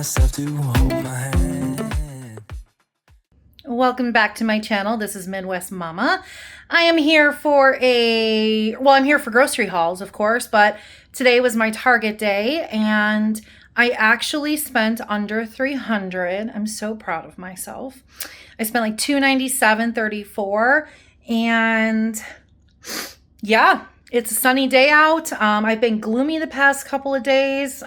myself to hold my hand. Welcome back to my channel. This is Midwest Mama. I am here for I'm here for grocery hauls, of course, but today was my Target day and I actually spent under $300. I'm so proud of myself. I spent like $297.34 and yeah, it's a sunny day out. I've been gloomy the past couple of days.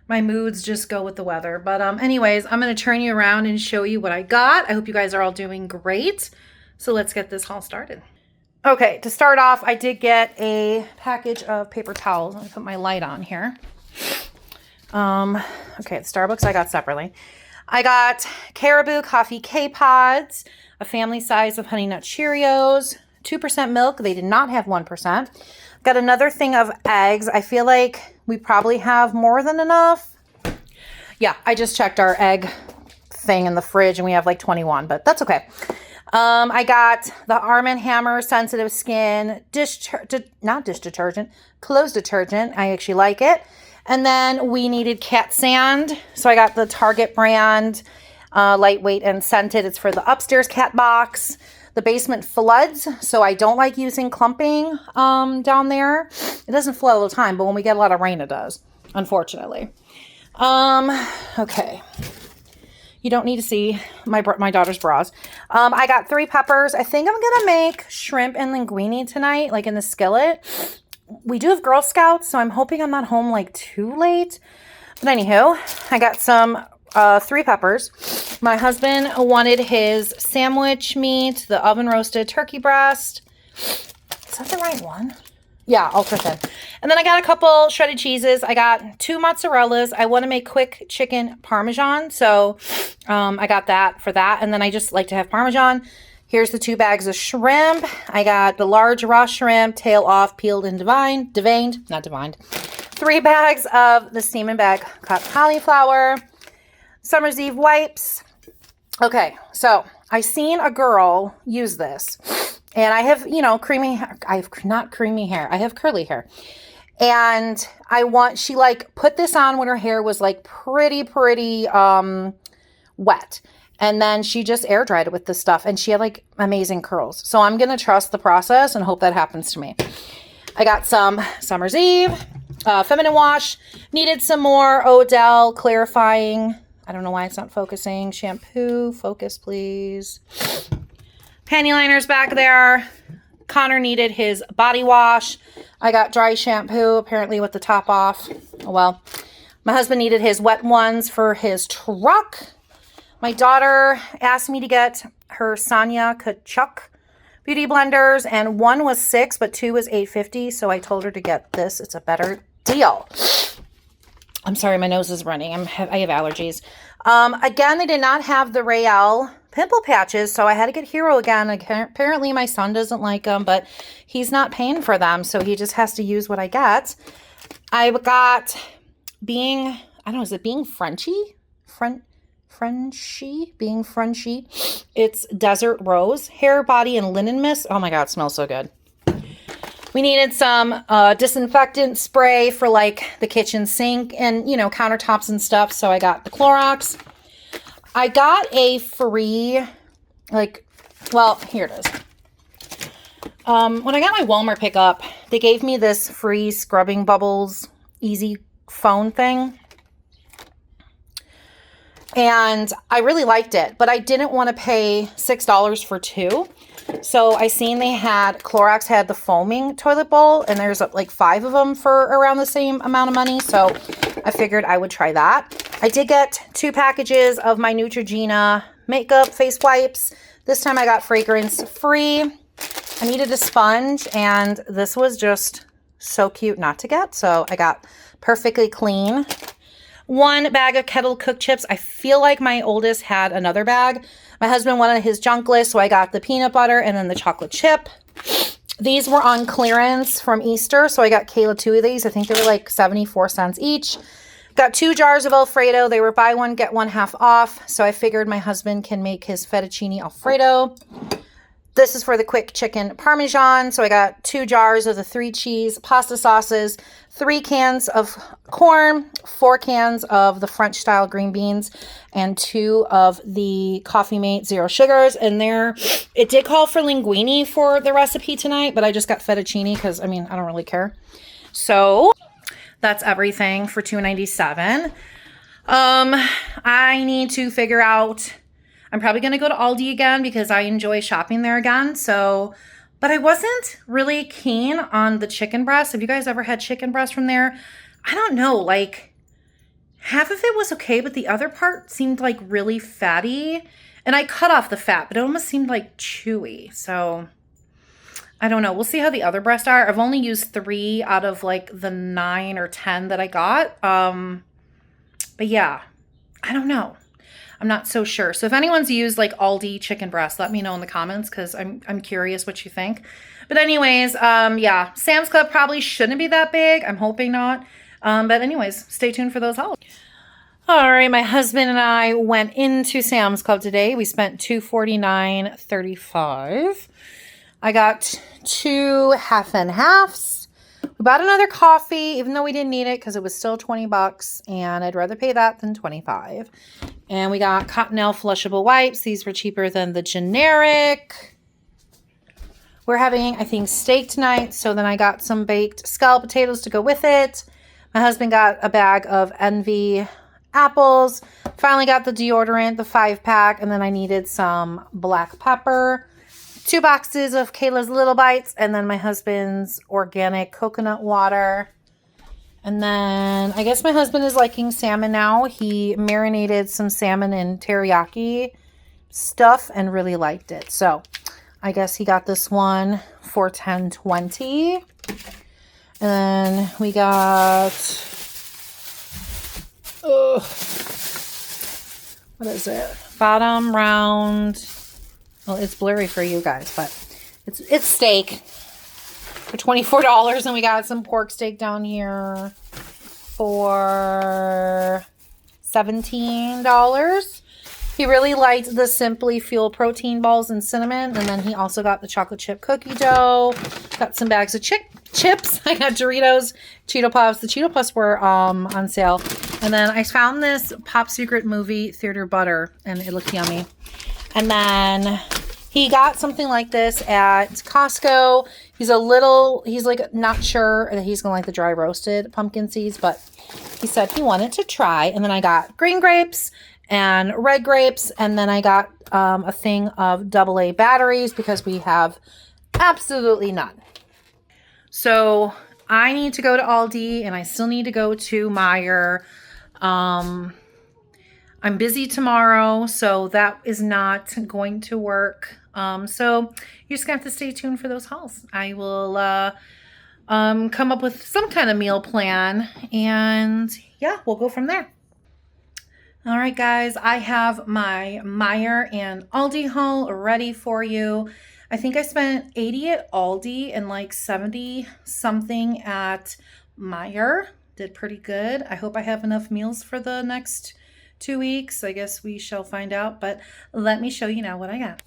My moods just go with the weather. But anyways, I'm going to turn you around and show you what I got. I hope you guys are all doing great. So let's get this haul started. Okay, to start off, I did get a package of paper towels. Let me put my light on here. Okay, the Starbucks I got separately. I got Caribou Coffee K-Pods, a family size of Honey Nut Cheerios, 2% milk. They did not have 1%. Got another thing of eggs. I feel like we probably have more than enough. Yeah, I just checked our egg thing in the fridge and we have like 21, but that's okay. I got the Arm & Hammer Sensitive Skin clothes detergent. I actually like it. And then we needed cat sand. So I got the Target brand, lightweight and scented. It's for the upstairs cat box. The basement floods, so I don't like using clumping down there. It doesn't flood all the time, but when we get a lot of rain, it does, unfortunately. Okay. You don't need to see my daughter's bras. I got 3 peppers. I think I'm going to make shrimp and linguine tonight, like in the skillet. We do have Girl Scouts, so I'm hoping I'm not home like too late. But anywho, I got some 3 peppers. My husband wanted his sandwich meat, the oven roasted turkey breast. Is that the right one? Yeah, ultra thin. And then I got a couple shredded cheeses. I got 2 mozzarellas. I want to make quick chicken parmesan, so I got that for that. And then I just like to have parmesan. Here's the 2 bags of shrimp. I got the large raw shrimp, tail off, peeled and deveined, 3 bags of the steam and bag cut cauliflower. Summer's Eve wipes. Okay, so I seen a girl use this and I have, creamy hair. I have not creamy hair. I have curly hair. And she like put this on when her hair was like pretty wet. And then she just air dried it with this stuff and she had like amazing curls. So I'm going to trust the process and hope that happens to me. I got some Summer's Eve, feminine wash, needed some more Odell clarifying. I don't know why it's not focusing. Shampoo, focus please. Panty liners back there. Connor needed his body wash. I got dry shampoo, apparently with the top off. Oh well. My husband needed his wet ones for his truck. My daughter asked me to get her Sonia Kachuk beauty blenders, and 1 was $6, but 2 was $8.50. So I told her to get this. It's a better deal. I'm sorry, my nose is running. I have allergies. Again, they did not have the Rael pimple patches, so I had to get Hero again. Apparently, my son doesn't like them, but he's not paying for them, so he just has to use what I get. I got Being Frenchy? Being Frenchy. It's Desert Rose hair, body, and linen mist. Oh my God, it smells so good. We needed some disinfectant spray for like the kitchen sink and, countertops and stuff. So I got the Clorox. I got a free, here it is. When I got my Walmart pickup, they gave me this free Scrubbing Bubbles easy phone thing. And I really liked it, but I didn't want to pay $6 for 2. So I seen Clorox had the foaming toilet bowl, and there's like 5 of them for around the same amount of money. So I figured I would try that. I did get 2 packages of my Neutrogena makeup face wipes. This time I got fragrance free. I needed a sponge, and this was just so cute not to get. So I got Perfectly Clean. 1 bag of Kettle Cooked chips. I feel like my oldest had another bag. My husband wanted his junk list, so I got the peanut butter and then the chocolate chip. These were on clearance from Easter, so I got Kayla 2 of these. I think they were like 74 cents each. Got 2 jars of Alfredo. They were buy one, get one half off, so I figured my husband can make his fettuccine Alfredo. This is for the quick chicken parmesan. So I got 2 jars of the 3 cheese pasta sauces, 3 cans of corn, 4 cans of the French style green beans, and 2 of the Coffee Mate Zero Sugars. And it did call for linguine for the recipe tonight, but I just got fettuccine because, I mean, I don't really care. So that's everything for $2.97. I need to figure out, I'm probably going to go to Aldi again because I enjoy shopping there again. So, but I wasn't really keen on the chicken breast. Have you guys ever had chicken breast from there? I don't know, like half of it was okay, but the other part seemed like really fatty. And I cut off the fat, but it almost seemed like chewy. So I don't know. We'll see how the other breasts are. I've only used 3 out of like the 9 or 10 that I got. But yeah, I don't know. I'm not so sure. So if anyone's used like Aldi chicken breast, let me know in the comments because I'm curious what you think. But anyways, yeah, Sam's Club probably shouldn't be that big. I'm hoping not. But anyways, stay tuned for those hauls. All right, my husband and I went into Sam's Club today. We spent $249.35. I got 2 half and halves. We bought another coffee, even though we didn't need it because it was still $20, and I'd rather pay that than $25. And we got Cottonelle flushable wipes. These were cheaper than the generic. We're having, I think, steak tonight, so then I got some baked scalloped potatoes to go with it. My husband got a bag of Envy apples. Finally got the deodorant, the 5-pack, and then I needed some black pepper. 2 boxes of Kayla's Little Bites, and then my husband's organic coconut water. And then I guess my husband is liking salmon now. He marinated some salmon in teriyaki stuff and really liked it. So I guess he got this one for $10.20. And then we got, what is it? Bottom round. Well, it's blurry for you guys, but it's steak for $24. And we got some pork steak down here for $17. He really liked the Simply Fuel protein balls and cinnamon. And then he also got the chocolate chip cookie dough. Got some bags of chips. I got Doritos, Cheeto Puffs. The Cheeto Puffs were on sale. And then I found this Pop Secret movie theater butter, and it looked yummy. And then he got something like this at Costco. He's like not sure that he's going to like the dry roasted pumpkin seeds, but he said he wanted to try. And then I got green grapes and red grapes. And then I got a thing of AA batteries because we have absolutely none. So I need to go to Aldi and I still need to go to Meijer. I'm busy tomorrow, so that is not going to work. So you're just going to have to stay tuned for those hauls. I will come up with some kind of meal plan, and yeah, we'll go from there. All right, guys, I have my Meijer and Aldi haul ready for you. I think I spent $80 at Aldi and like 70 something at Meijer. Did pretty good. I hope I have enough meals for the next 2 weeks. I guess we shall find out, but let me show you now what I got.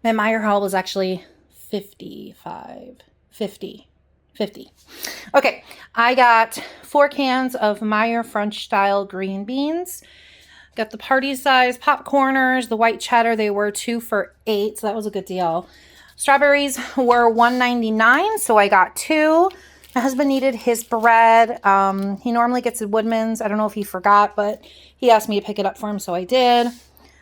My Meijer haul was actually $50. Okay, I got 4 cans of Meijer French style green beans. Got the party size popcorners, the white cheddar. They were 2 for $8, so that was a good deal. Strawberries were $1.99, so I got 2. My husband needed his bread. He normally gets it at Woodman's. I don't know if he forgot, but he asked me to pick it up for him, so I did.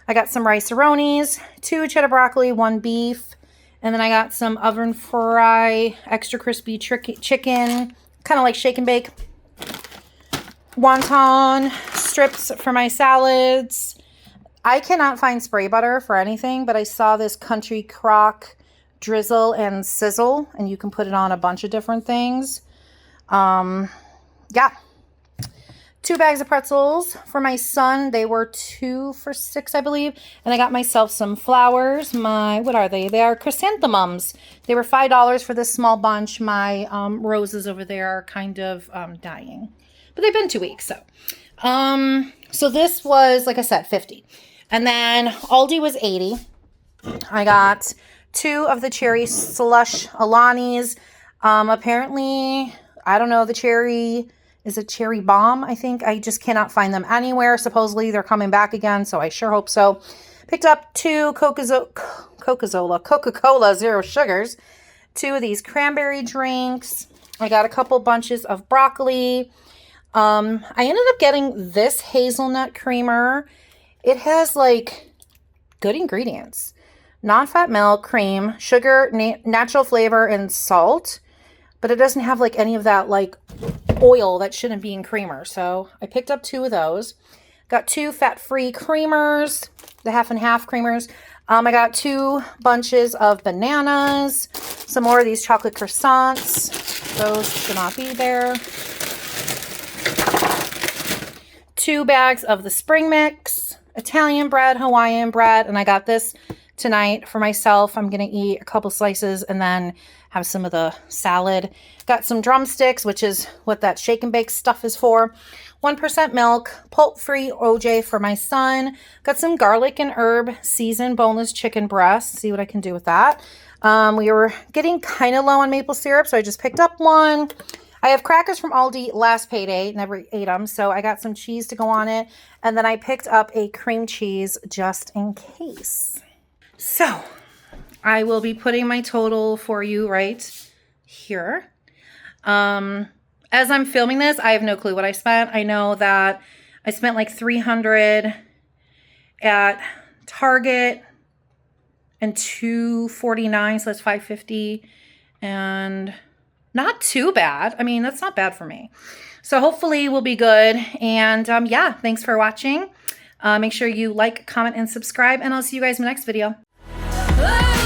I got some rice-a-ronis, 2 cheddar broccoli, 1 beef. And then I got some oven fry, extra crispy chicken, kind of like shake and bake. Wonton strips for my salads. I cannot find spray butter for anything, but I saw this Country Crock drizzle and sizzle, and you can put it on a bunch of different things. Yeah. 2 bags of pretzels for my son. They were 2 for $6, I believe. And I got myself some flowers. What are they? They are chrysanthemums. They were $5 for this small bunch. My roses over there are kind of dying. But they've been 2 weeks, so. So this was, like I said, $50. And then Aldi was $80. I got 2 of the cherry slush Alani's. Apparently, I don't know, the cherry is a cherry bomb, I think. I just cannot find them anywhere. Supposedly they're coming back again, so I sure hope so. Picked up 2 Coca-Cola Zero Sugars, 2 of these cranberry drinks. I got a couple bunches of broccoli. I ended up getting this hazelnut creamer. It has like good ingredients. Non-fat milk, cream, sugar, natural flavor, and salt. But it doesn't have like any of that like oil that shouldn't be in creamer. So I picked up 2 of those. Got 2 fat-free creamers, the half and half creamers. I got 2 bunches of bananas, some more of these chocolate croissants. Those should not be there. 2 bags of the spring mix, Italian bread, Hawaiian bread, and I got this tonight for myself. I'm going to eat a couple slices and then have some of the salad. Got some drumsticks, which is what that shake and bake stuff is for. 1% milk, pulp-free OJ for my son. Got some garlic and herb seasoned boneless chicken breast. See what I can do with that. We were getting kind of low on maple syrup, so I just picked up 1. I have crackers from Aldi last payday. Never ate them, so I got some cheese to go on it. And then I picked up a cream cheese just in case. So I will be putting my total for you right here. As I'm filming this, I have no clue what I spent. I know that I spent like $300 at Target and $249, so that's $550, and not too bad. I mean, that's not bad for me. So hopefully we'll be good. And yeah, thanks for watching. Make sure you like, comment, and subscribe, and I'll see you guys in the next video. Oh!